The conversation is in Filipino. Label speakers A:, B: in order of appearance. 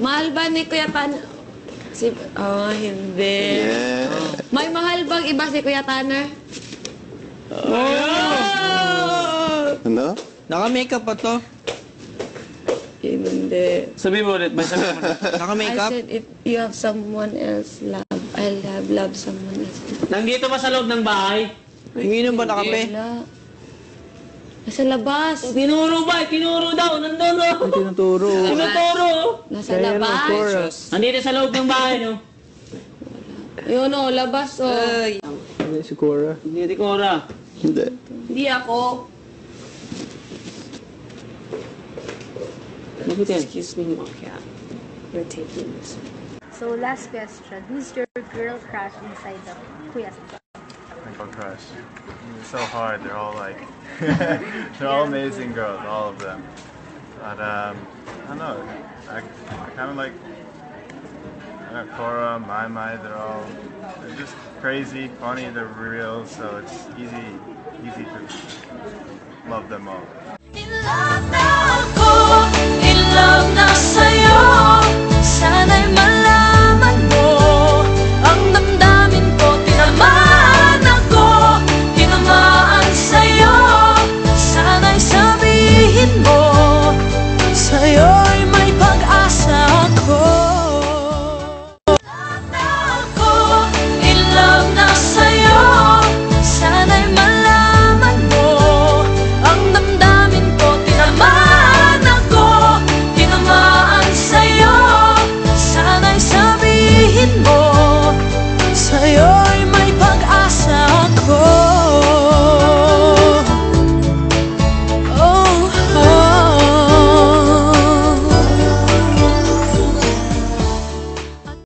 A: Mahal ba ni Kuya Tanner? Hindi.
B: Yeah.
A: May mahal bang iba si Kuya Tanner?
B: Ano?
C: Naka-makeup pa to.
A: Hindi.
D: Sabi mo ulit, may sabi mo ulit.
A: I
C: Naka-makeup?
A: said, if you have someone else love, I'll have love someone else.
D: Nandito ba sa loob ng bahay?
C: Umiinom ba na kape?
A: Wala. Nasa labas.
D: Tinuro ba? Tinuro daw. Nandun o.
C: May tinuturo.
D: Tinuturo.
A: Nasa labas.
D: Nandito sa loob ng bahay, no?
A: Yun o, labas o.
C: Hindi si Cora.
D: Hindi, di Cora.
B: Hindi.
A: Hindi ako.
D: Excuse me.
A: Yeah. We're taking this.
E: So last question, who's your girl crush inside the Kuya?
F: Girl crush. It's so hard. They're all like, they're all amazing girls, all of them. But I don't know. I kind of like Cora, Mai. They're just crazy, funny. They're real, so it's easy to love them all.
G: In love.